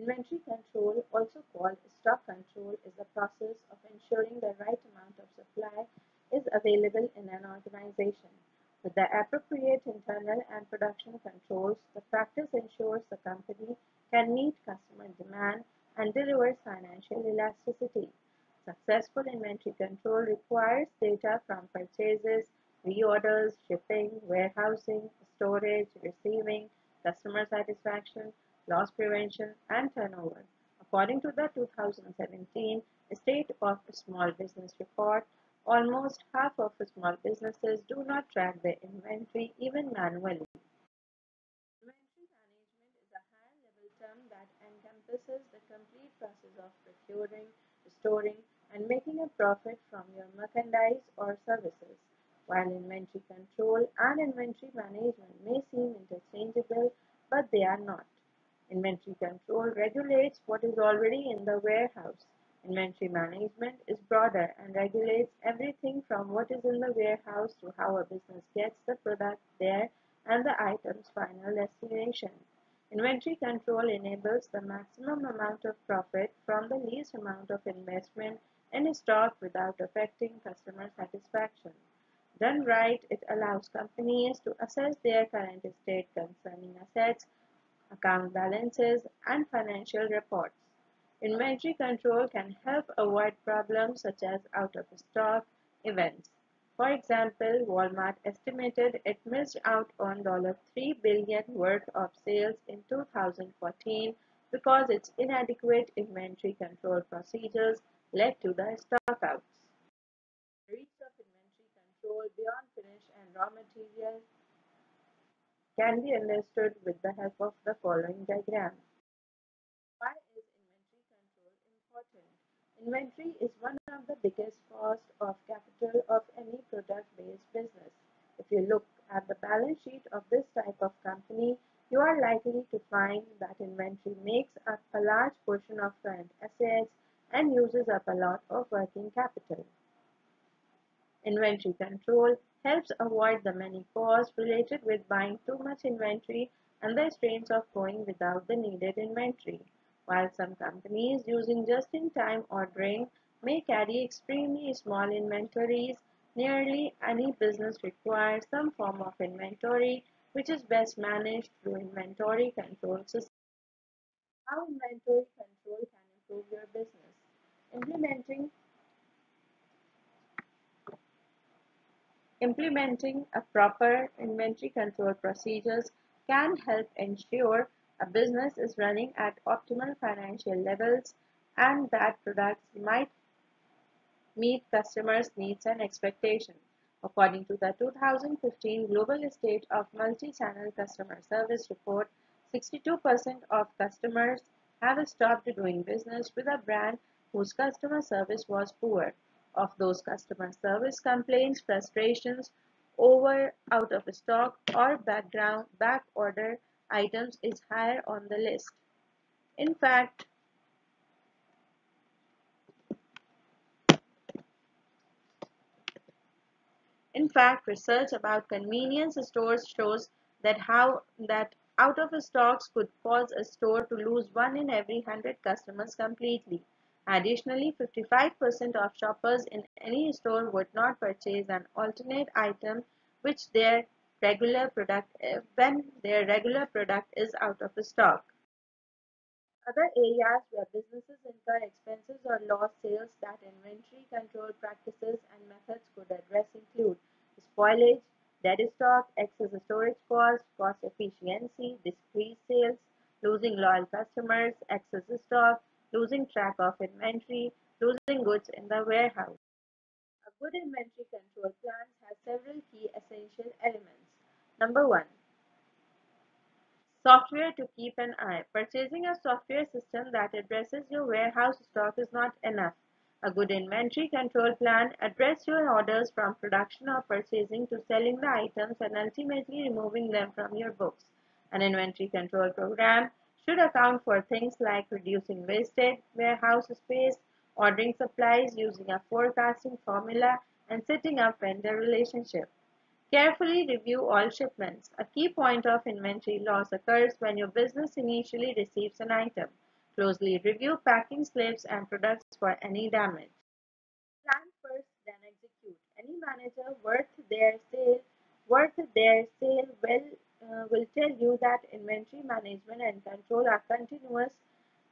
Inventory control, also called stock control, is the process of ensuring the right amount of supply is available in an organization. With the appropriate internal and production controls, the practice ensures the company can meet customer demand and delivers financial elasticity. Successful inventory control requires data from purchases, reorders, shipping, warehousing, storage, receiving, customer satisfaction, loss prevention, and turnover. According to the 2017 State of Small Business Report, almost half of small businesses do not track their inventory even manually. Inventory management is a higher-level term that encompasses the complete process of procuring, storing, and making a profit from your merchandise or services. While inventory control and inventory management may seem interchangeable, but they are not. Inventory control regulates what is already in the warehouse. Inventory management is broader and regulates everything from what is in the warehouse to how a business gets the product there and the item's final destination. Inventory control enables the maximum amount of profit from the least amount of investment in stock without affecting customer satisfaction. Done right, it allows companies to assess their current state concerning assets, account balances, and financial reports. Inventory control can help avoid problems such as out of stock events. For example, Walmart estimated it missed out on $3 billion worth of sales in 2014 because its inadequate inventory control procedures led to the stockouts. The reach of inventory control beyond finish and raw materials can be understood with the help of the following diagram. Why is inventory control important? Inventory is one of the biggest costs of capital of any product-based business. If you look at the balance sheet of this type of company, you are likely to find that inventory makes up a large portion of current assets and uses up a lot of working capital. Inventory control helps avoid the many costs related with buying too much inventory and the strains of going without the needed inventory. While some companies using just-in-time ordering may carry extremely small inventories, nearly any business requires some form of inventory, which is best managed through inventory control systems. How inventory control can improve your business? Implementing a proper inventory control procedures can help ensure a business is running at optimal financial levels and that products might meet customers' needs and expectations. According to the 2015 Global State of Multi-Channel Customer Service Report, 62% of customers have stopped doing business with a brand whose customer service was poor. Of those customer service complaints, frustrations over out of stock or back order items is higher on the list. In fact, research about convenience stores shows that out of stocks could cause a store to lose one in every 100 customers completely. Additionally, 55% of shoppers in any store would not purchase an alternate item which their regular product when their regular product is out of stock. Other areas where businesses incur expenses or lost sales that inventory control practices and methods could address include spoilage, dead stock, excess storage cost, cost efficiency, decreased sales, losing loyal customers, excess stock, losing track of inventory, losing goods in the warehouse. A good inventory control plan has several key essential elements. Number one, software to keep an eye. Purchasing a software system that addresses your warehouse stock is not enough. A good inventory control plan addresses your orders from production or purchasing to selling the items and ultimately removing them from your books. An inventory control program should account for things like reducing wasted warehouse space, ordering supplies using a forecasting formula, and setting up vendor relationships. Carefully review all shipments. A key point of inventory loss occurs when your business initially receives an item. Closely review packing slips and products for any damage. Plan first, then execute. Any manager worth their sale will tell you that inventory management and control are continuous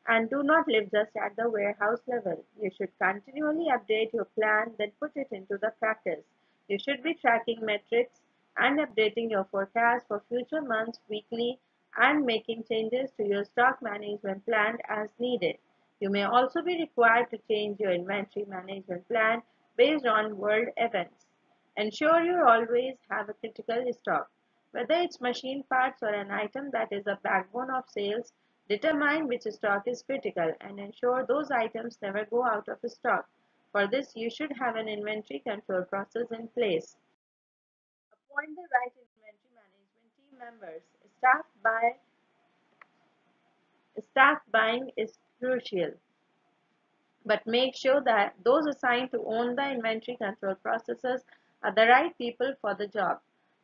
and do not live just at the warehouse level. You should continually update your plan, then put it into the practice. You should be tracking metrics and updating your forecast for future months weekly and making changes to your stock management plan as needed. You may also be required to change your inventory management plan based on world events. Ensure you always have a critical stock. Whether it's machine parts or an item that is the backbone of sales, determine which stock is critical and ensure those items never go out of stock. For this, you should have an inventory control process in place. Appoint the right inventory management team members. Staff buying is crucial, but make sure that those assigned to own the inventory control processes are the right people for the job.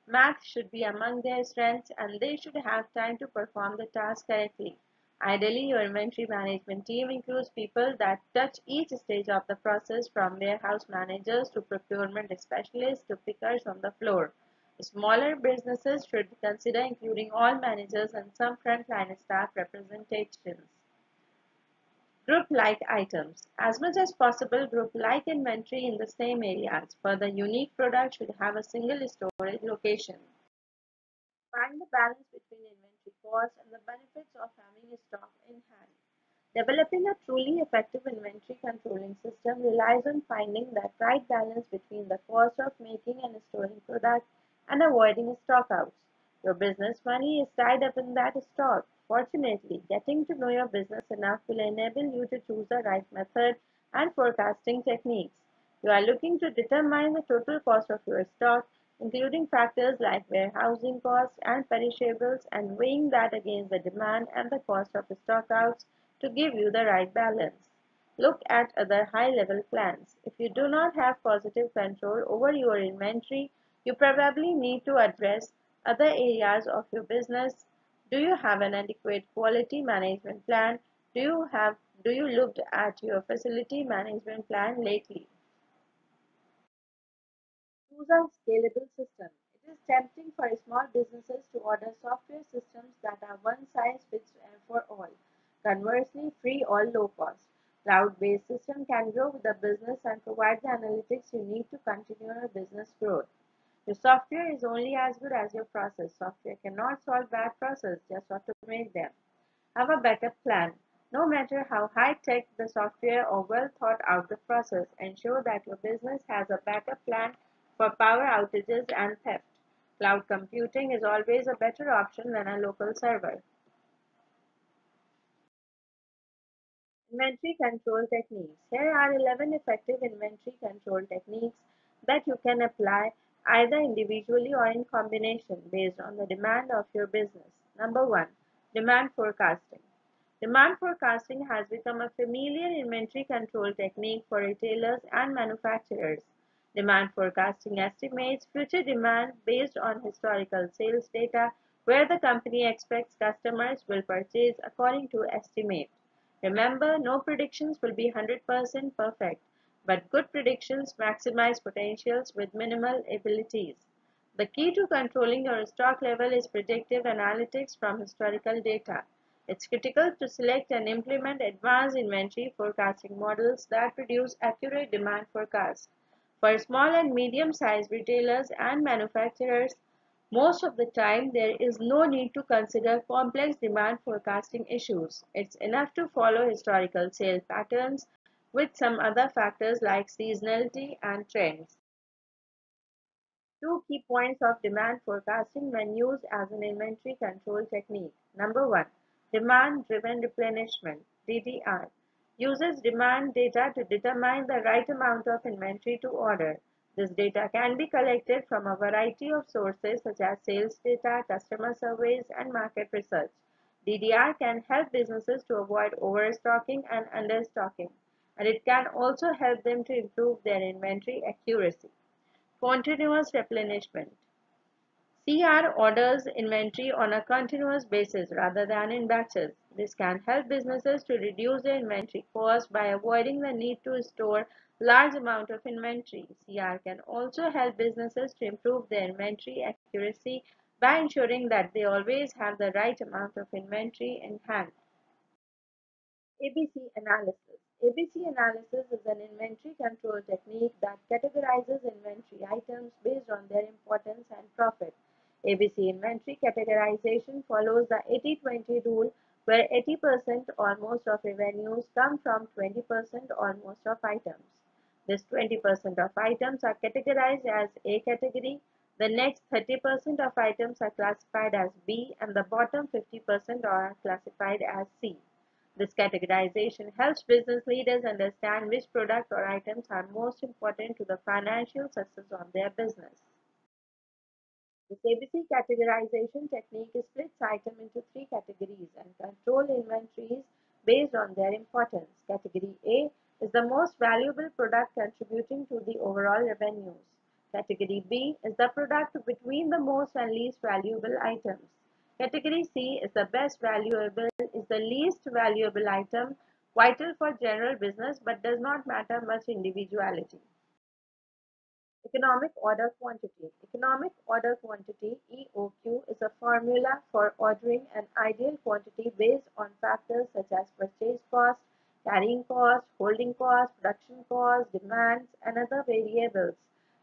Math should be among their strengths and they should have time to perform the task correctly. Ideally, your inventory management team includes people that touch each stage of the process from warehouse managers to procurement specialists to pickers on the floor. Smaller businesses should consider including all managers and some frontline staff representations. Group like items. As much as possible, group like inventory in the same areas. For the unique product should have a single storage location. Find the balance between inventory cost and the benefits of having a stock in hand. Developing a truly effective inventory controlling system relies on finding that right balance between the cost of making and storing product and avoiding stockouts. Your business money is tied up in that stock. Fortunately, getting to know your business enough will enable you to choose the right method and forecasting techniques. You are looking to determine the total cost of your stock, including factors like warehousing costs and perishables, and weighing that against the demand and the cost of stockouts to give you the right balance. Look at other high-level plans. If you do not have positive control over your inventory, you probably need to address other areas of your business. Do you have an adequate quality management plan? Do you looked at your facility management plan lately? Choose a scalable system. It is tempting for small businesses to order software systems that are one size fits for all, conversely free or low cost. Cloud-based system can grow with the business and provide the analytics you need to continue your business growth. Your software is only as good as your process. Software cannot solve bad process, just automate them. Have a backup plan. No matter how high-tech the software or well thought out the process, ensure that your business has a backup plan for power outages and theft. Cloud computing is always a better option than a local server. Inventory control techniques. Here are 11 effective inventory control techniques that you can apply either individually or in combination based on the demand of your business. Number 1. Demand forecasting. Demand forecasting has become a familiar inventory control technique for retailers and manufacturers. Demand forecasting estimates future demand based on historical sales data where the company expects customers will purchase according to estimate. Remember, no predictions will be 100% perfect, but good predictions maximize potentials with minimal abilities. The key to controlling your stock level is predictive analytics from historical data. It's critical to select and implement advanced inventory forecasting models that produce accurate demand forecasts. For small and medium-sized retailers and manufacturers, most of the time there is no need to consider complex demand forecasting issues. It's enough to follow historical sales patterns with some other factors like seasonality and trends. Two key points of demand forecasting when used as an inventory control technique. Number one, demand-driven replenishment (DDR) uses demand data to determine the right amount of inventory to order. This data can be collected from a variety of sources such as sales data, customer surveys, and market research. DDR can help businesses to avoid overstocking and understocking, and it can also help them to improve their inventory accuracy. Continuous replenishment. CR orders inventory on a continuous basis rather than in batches. This can help businesses to reduce their inventory cost by avoiding the need to store large amount of inventory. CR can also help businesses to improve their inventory accuracy by ensuring that they always have the right amount of inventory in hand. ABC analysis. ABC analysis is an inventory control technique that categorizes inventory items based on their importance and profit. ABC inventory categorization follows the 80-20 rule where 80% or most of revenues come from 20% or most of items. This 20% of items are categorized as A category, the next 30% of items are classified as B, and the bottom 50% are classified as C. This categorization helps business leaders understand which products or items are most important to the financial success of their business. This ABC categorization technique splits items into three categories and control inventories based on their importance. Category A is the most valuable product contributing to the overall revenues. Category B is the product between the most and least valuable items. Category C is the best valuable is the least valuable item, vital for general business but does not matter much individuality. Economic order quantity. Economic order quantity (EOQ) is a formula for ordering an ideal quantity based on factors such as purchase cost, carrying cost, holding cost, production cost, demands, and other variables.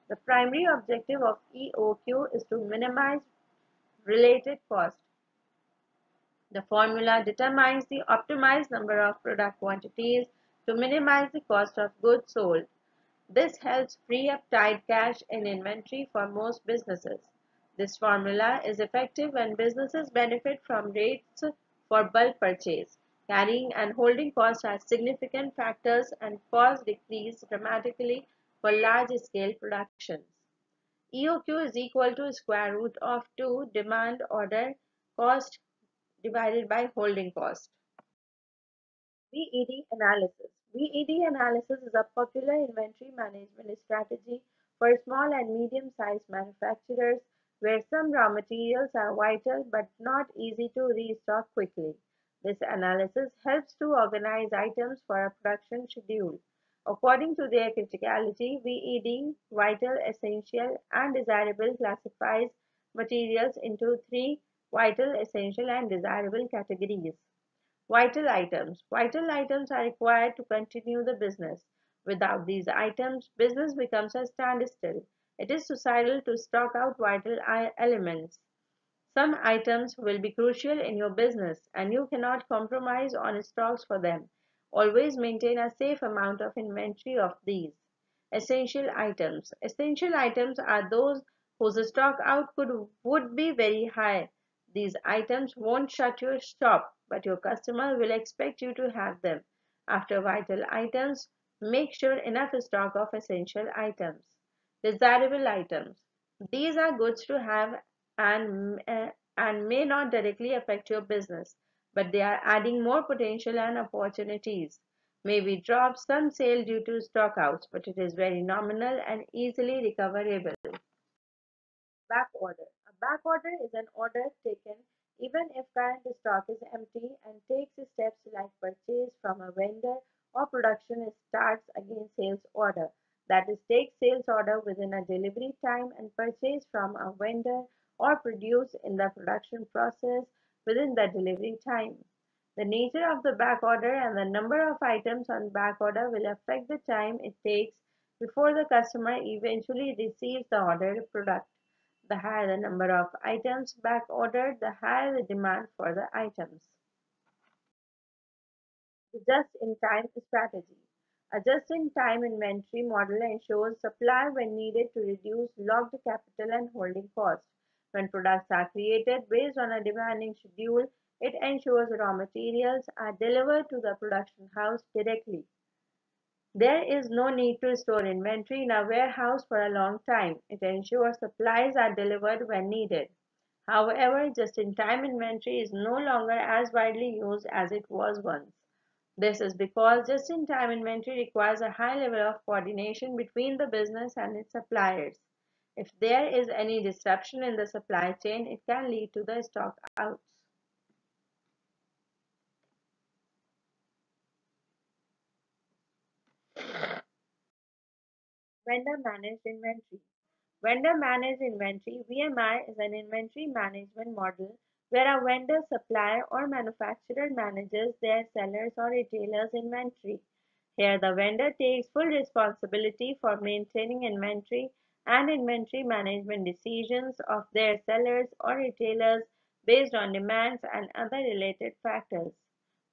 The primary objective of EOQ is to minimize related cost. The formula determines the optimized number of product quantities to minimize the cost of goods sold. This helps free up tied cash in inventory for most businesses. This formula is effective when businesses benefit from rates for bulk purchase. Carrying and holding costs are significant factors and costs decrease dramatically for large-scale productions. EOQ is equal to square root of 2 demand order cost divided by holding cost. VED Analysis. VED analysis is a popular inventory management strategy for small and medium-sized manufacturers where some raw materials are vital but not easy to restock quickly. This analysis helps to organize items for a production schedule. According to their criticality, VED, vital, essential, and desirable classifies materials into three vital, essential, and desirable categories. Vital items. Vital items are required to continue the business. Without these items, business becomes a standstill. It is societal to stock out vital elements. Some items will be crucial in your business and you cannot compromise on stocks for them. Always maintain a safe amount of inventory of these. Essential items. Essential items are those whose stock output would be very high. These items won't shut your shop, but your customer will expect you to have them. After vital items, make sure enough stock of essential items. Desirable items. These are goods to have and may not directly affect your business, but they are adding more potential and opportunities. Maybe drop some sale due to stockouts, but it is very nominal and easily recoverable. Back order. A back order is an order taken even if current stock is empty and takes steps like purchase from a vendor or production starts against sales order. That is, take sales order within a delivery time and purchase from a vendor or produce in the production process within the delivery time. The nature of the back order and the number of items on back order will affect the time it takes before the customer eventually receives the ordered product. The higher the number of items back ordered, the higher the demand for the items. The just-in-time strategy. A just-in-time inventory model ensures supply when needed to reduce locked capital and holding costs. When products are created based on a demanding schedule, it ensures raw materials are delivered to the production house directly. There is no need to store inventory in a warehouse for a long time. It ensures supplies are delivered when needed. However, just-in-time inventory is no longer as widely used as it was once. This is because just-in-time inventory requires a high level of coordination between the business and its suppliers. If there is any disruption in the supply chain, it can lead to the stock outs. Vendor managed inventory. Vendor managed inventory (VMI) is an inventory management model where a vendor, supplier, or manufacturer manages their sellers or retailers' inventory. Here, the vendor takes full responsibility for maintaining inventory and inventory management decisions of their sellers or retailers based on demands and other related factors.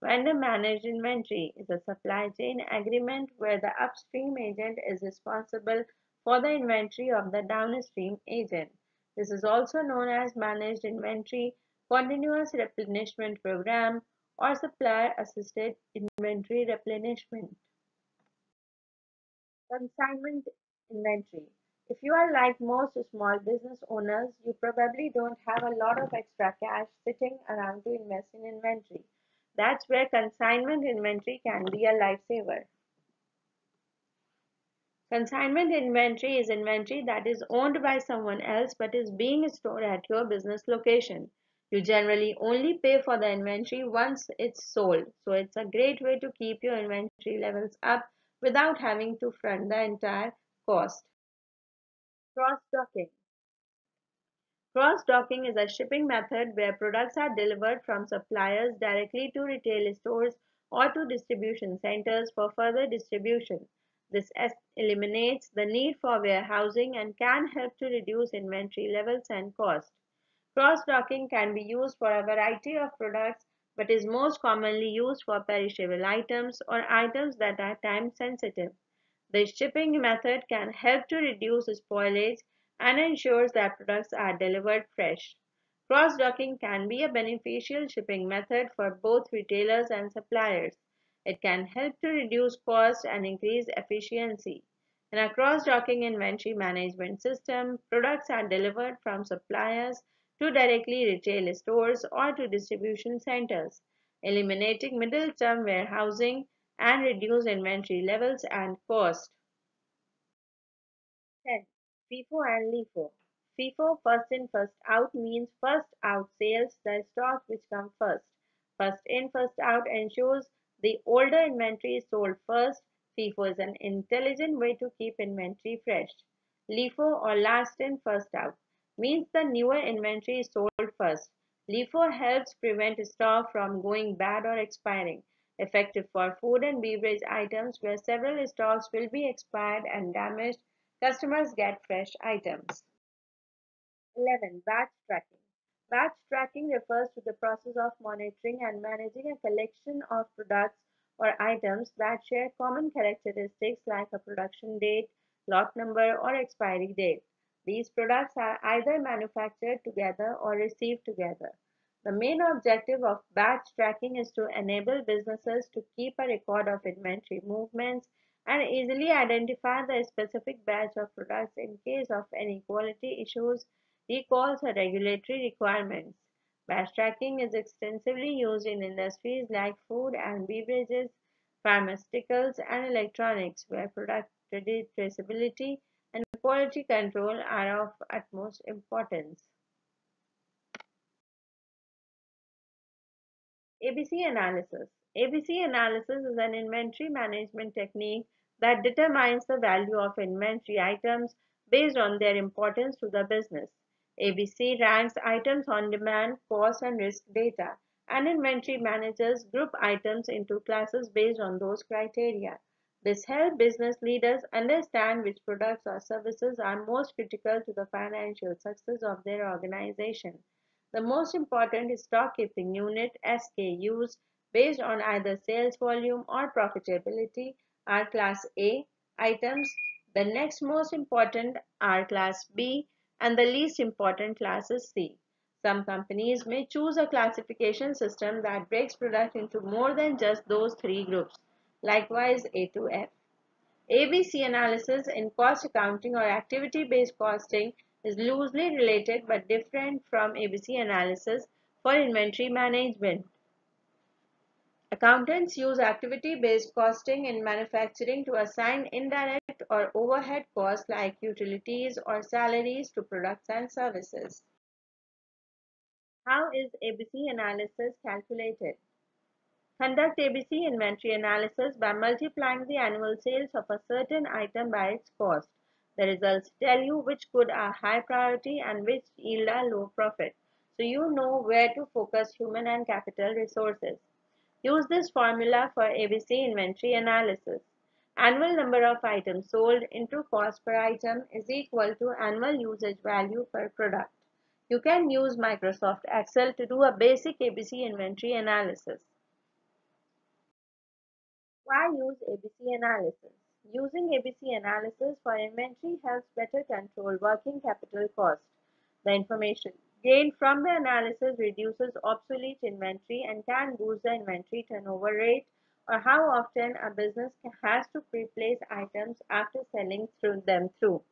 Vendor managed inventory is a supply chain agreement where the upstream agent is responsible for the inventory of the downstream agent. This is also known as managed inventory, continuous replenishment program, or supplier assisted inventory replenishment. Consignment inventory. If you are like most small business owners, you probably don't have a lot of extra cash sitting around to invest in inventory. That's where consignment inventory can be a lifesaver. Consignment inventory is inventory that is owned by someone else but is being stored at your business location. You generally only pay for the inventory once it's sold, so it's a great way to keep your inventory levels up without having to front the entire cost. Cross-docking. Cross-docking is a shipping method where products are delivered from suppliers directly to retail stores or to distribution centers for further distribution. This eliminates the need for warehousing and can help to reduce inventory levels and cost. Cross-docking can be used for a variety of products but is most commonly used for perishable items or items that are time sensitive. The shipping method can help to reduce spoilage and ensures that products are delivered fresh. Cross-docking can be a beneficial shipping method for both retailers and suppliers. It can help to reduce cost and increase efficiency. In a cross-docking inventory management system, products are delivered from suppliers to directly retail stores or to distribution centers, eliminating middle-term warehousing and reduce inventory levels and cost. 10. FIFO and LIFO. FIFO, first in, first out, means first out sales, the stock which comes first. First in, first out ensures the older inventory is sold first. FIFO is an intelligent way to keep inventory fresh. LIFO, or last in, first out, means the newer inventory is sold first. LIFO helps prevent stock from going bad or expiring, effective for food and beverage items where several stocks will be expired and damaged. Customers get fresh items. 11. Batch tracking. Batch tracking refers to the process of monitoring and managing a collection of products or items that share common characteristics like a production date, lot number, or expiry date. These products are either manufactured together or received together. The main objective of batch tracking is to enable businesses to keep a record of inventory movements and easily identify the specific batch of products in case of any quality issues, recalls, or regulatory requirements. Batch tracking is extensively used in industries like food and beverages, pharmaceuticals, and electronics, where product traceability and quality control are of utmost importance. ABC analysis. ABC analysis is an inventory management technique that determines the value of inventory items based on their importance to the business. ABC ranks items on demand, cost, and risk data, and inventory managers group items into classes based on those criteria. This helps business leaders understand which products or services are most critical to the financial success of their organization. The most important stock keeping unit (SKUs) based on either sales volume or profitability are Class A items. The next most important are Class B, and the least important Class is C. Some companies may choose a classification system that breaks product into more than just those three groups, likewise A to F. ABC analysis in cost accounting or activity-based costing is loosely related but different from ABC analysis for inventory management. Accountants use activity-based costing in manufacturing to assign indirect direct or overhead costs like utilities or salaries to products and services. How is ABC analysis calculated? Conduct ABC inventory analysis by multiplying the annual sales of a certain item by its cost. The results tell you which goods are high priority and which yield a low profit. So you know where to focus human and capital resources. Use this formula for ABC inventory analysis. Annual number of items sold into cost per item is equal to annual usage value per product. You can use Microsoft Excel to do a basic ABC inventory analysis. Why use ABC analysis? Using ABC analysis for inventory helps better control working capital cost. The information gained from the analysis reduces obsolete inventory and can boost the inventory turnover rate or how often a business has to replace items after selling through them through.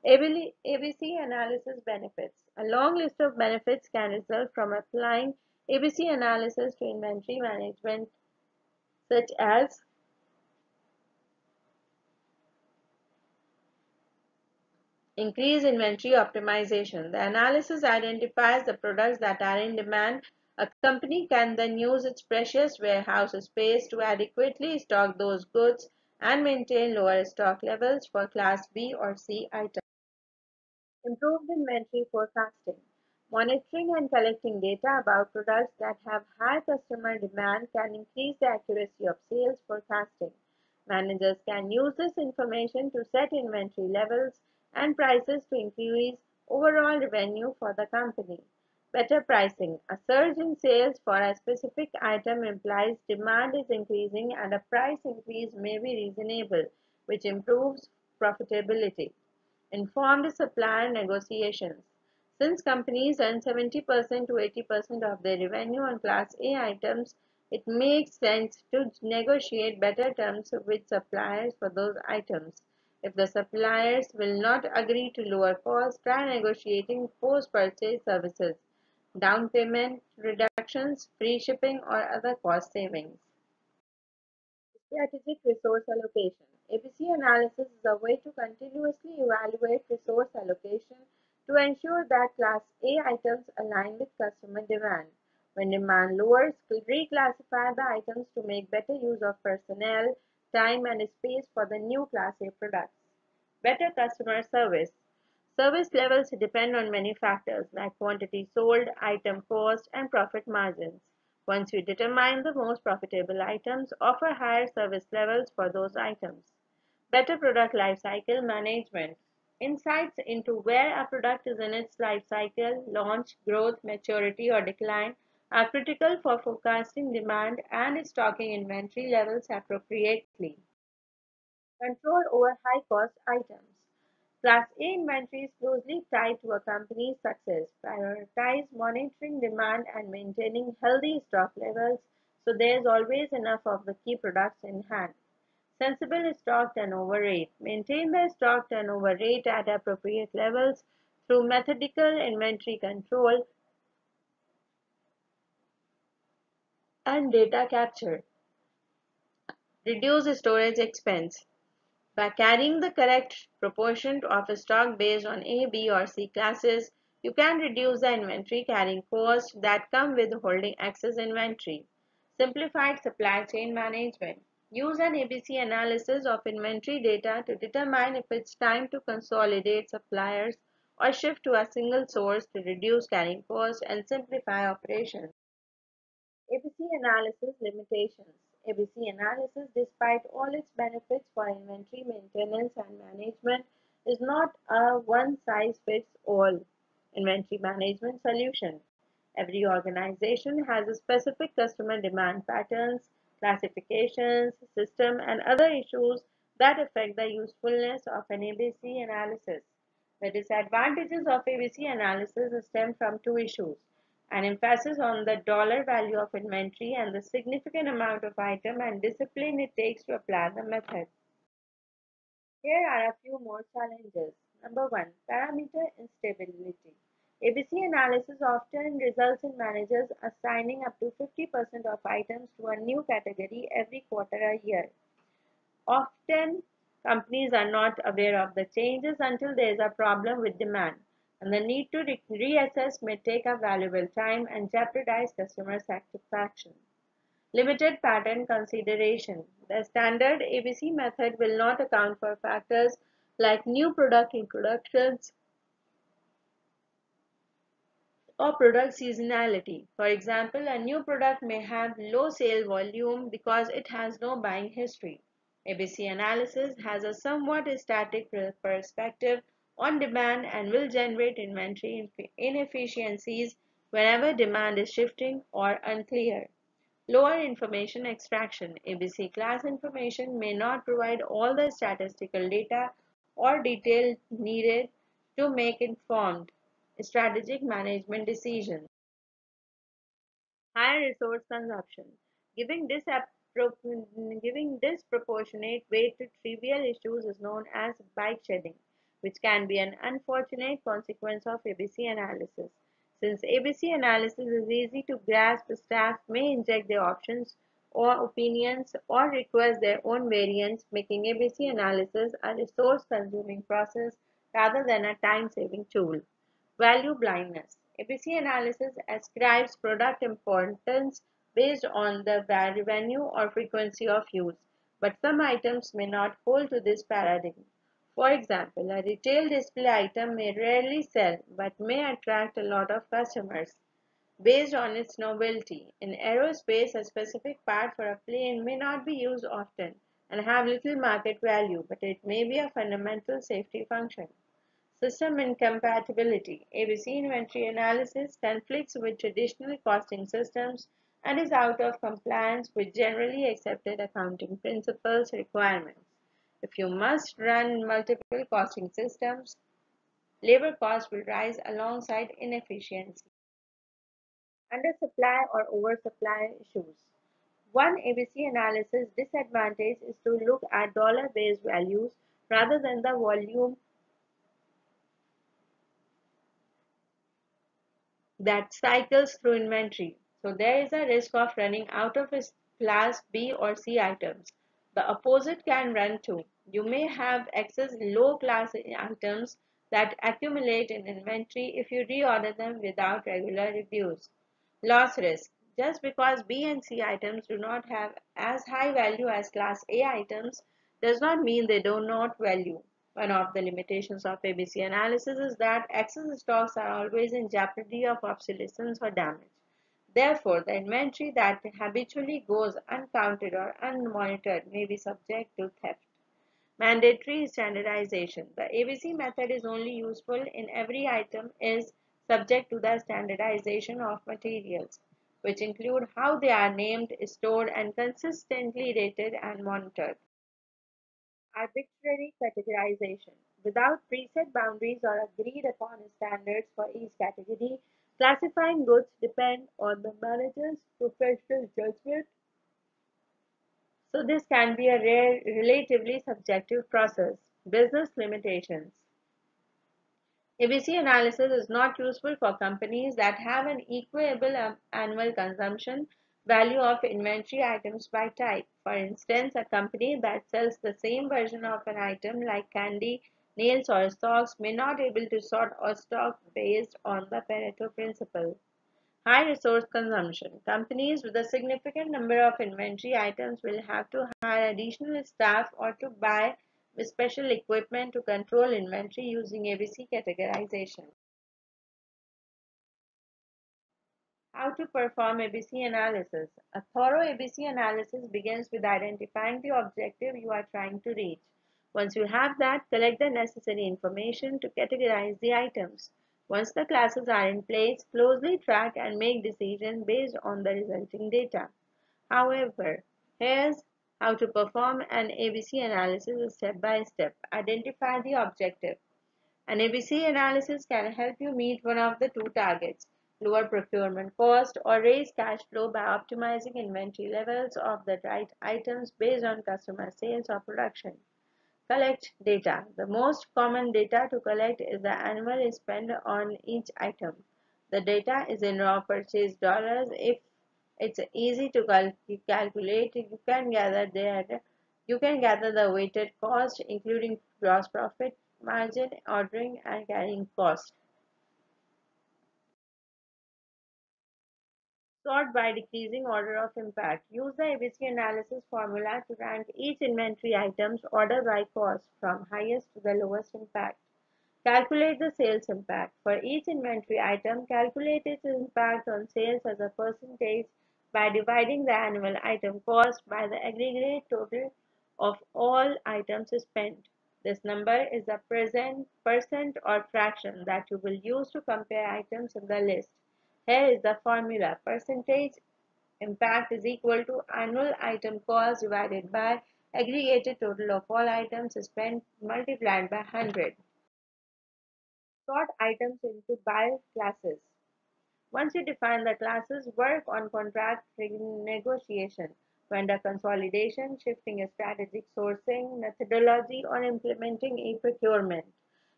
ABC analysis benefits. A long list of benefits can result from applying ABC analysis to inventory management, such as increase inventory optimization. The analysis identifies the products that are in demand. A company can then use its precious warehouse space to adequately stock those goods and maintain lower stock levels for Class B or C items. Improved inventory forecasting. Monitoring and collecting data about products that have high customer demand can increase the accuracy of sales forecasting. Managers can use this information to set inventory levels and prices to increase overall revenue for the company. Better pricing. A surge in sales for a specific item implies demand is increasing and a price increase may be reasonable, which improves profitability. Informed supplier negotiations. Since companies earn 70% to 80% of their revenue on Class A items, it makes sense to negotiate better terms with suppliers for those items. If the suppliers will not agree to lower costs, try negotiating post-purchase services, down payment reductions, free shipping, or other cost savings. Strategic resource allocation. ABC analysis is a way to continuously evaluate resource allocation to ensure that Class A items align with customer demand. When demand lowers, reclassify the items to make better use of personnel, time, and space for the new Class A products. Better customer service. Service levels depend on many factors like quantity sold, item cost, and profit margins. Once you determine the most profitable items, offer higher service levels for those items. Better product life cycle management. Insights into where a product is in its life cycle, launch, growth, maturity, or decline are critical for forecasting demand and stocking inventory levels appropriately. Control over high-cost items. Class A inventory is closely tied to a company's success. Prioritize monitoring demand and maintaining healthy stock levels so there is always enough of the key products in hand. Sensible stock turnover rate. Maintain the stock turnover rate at appropriate levels through methodical inventory control and data capture. Reduce storage expense. By carrying the correct proportion of stock based on A, B, or C classes, you can reduce the inventory carrying costs that come with holding excess inventory. Simplified supply chain management. Use an ABC analysis of inventory data to determine if it's time to consolidate suppliers or shift to a single source to reduce carrying costs and simplify operations. ABC analysis limitations. ABC analysis, despite all its benefits for inventory maintenance and management, is not a one-size-fits-all inventory management solution. Every organization has a specific customer demand patterns, classifications, system, and other issues that affect the usefulness of an ABC analysis. The disadvantages of ABC analysis stem from two issues: an emphasis on the dollar value of inventory and the significant amount of item and discipline it takes to apply the method. Here are a few more challenges. Number one, parameter instability. ABC analysis often results in managers assigning up to 50% of items to a new category every quarter or year. Often, Companies are not aware of the changes until there is a problem with demand, and the need to reassess may take up valuable time and jeopardize customer satisfaction. Limited pattern consideration. The standard ABC method will not account for factors like new product introductions or product seasonality. For example, a new product may have low sale volume because it has no buying history. ABC analysis has a somewhat static perspective on demand and will generate inventory inefficiencies whenever demand is shifting or unclear. Lower information extraction. ABC class information may not provide all the statistical data or detail needed to make informed strategic management decisions. Higher resource consumption. Giving disproportionate weight to trivial issues is known as bike shedding, which can be an unfortunate consequence of ABC analysis. Since ABC analysis is easy to grasp, staff may inject their options or opinions or request their own variants, making ABC analysis a resource consuming process rather than a time saving tool. Value blindness. ABC analysis ascribes product importance based on the revenue or frequency of use, but some items may not hold to this paradigm. For example, a retail display item may rarely sell but may attract a lot of customers based on its novelty. In aerospace, a specific part for a plane may not be used often and have little market value, but it may be a fundamental safety function. System incompatibility. ABC inventory analysis conflicts with traditional costing systems and is out of compliance with generally accepted accounting principles requirements. If you must run multiple costing systems, labor costs will rise alongside inefficiency. Undersupply or oversupply issues. One ABC analysis disadvantage is to look at dollar-based values rather than the volume that cycles through inventory. So there is a risk of running out of class B or C items. The opposite can run too. You may have excess low class items that accumulate in inventory if you reorder them without regular reviews. Loss risk. Just because B and C items do not have as high value as class A items does not mean they do not value. One of the limitations of ABC analysis is that excess stocks are always in jeopardy of obsolescence or damage. Therefore, the inventory that habitually goes uncounted or unmonitored may be subject to theft. Mandatory standardization. The ABC method is only useful in every item is subject to the standardization of materials, which include how they are named, stored, and consistently rated and monitored. Arbitrary categorization. Without preset boundaries or agreed upon standards for each category, classifying goods depend on the manager's professional judgment, so this can be a relatively subjective process. Business limitations. ABC analysis is not useful for companies that have an equable annual consumption value of inventory items by type. For instance, a company that sells the same version of an item like candy, nails, or socks may not be able to sort or stock based on the Pareto principle. High resource consumption. Companies with a significant number of inventory items will have to hire additional staff or to buy special equipment to control inventory using ABC categorization. How to perform ABC analysis. A thorough ABC analysis begins with identifying the objective you are trying to reach. Once you have that, collect the necessary information to categorize the items. Once the classes are in place, closely track and make decisions based on the resulting data. However, here's how to perform an ABC analysis step by step. Identify the objective. An ABC analysis can help you meet one of the two targets, lower procurement cost or raise cash flow by optimizing inventory levels of the right items based on customer sales or production. Collect data. The most common data to collect is the annual spend on each item. The data is in raw purchase dollars. If it's easy to calculate, you can gather there You can gather the weighted cost, including gross profit margin, ordering, and carrying cost. Sort by decreasing order of impact. Use the ABC analysis formula to rank each inventory item's order by cost from highest to the lowest impact. Calculate the sales impact. For each inventory item, calculate its impact on sales as a percentage by dividing the annual item cost by the aggregate total of all items spent. This number is the present percent or fraction that you will use to compare items in the list. Here is the formula. Percentage impact is equal to annual item cost divided by aggregated total of all items spent multiplied by 100. Sort items into by classes. Once you define the classes, work on contract negotiation, vendor consolidation, shifting a strategic sourcing methodology, or implementing e-procurement.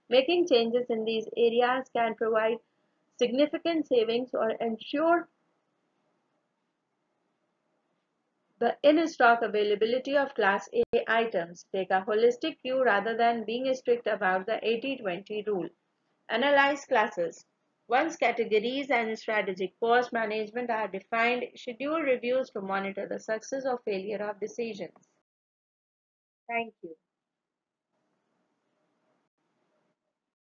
Making changes in these areas can provide significant savings or ensure the in-stock availability of Class A items. Take a holistic view rather than being strict about the 80-20 rule. Analyze classes. Once categories and strategic cost management are defined, schedule reviews to monitor the success or failure of decisions. Thank you.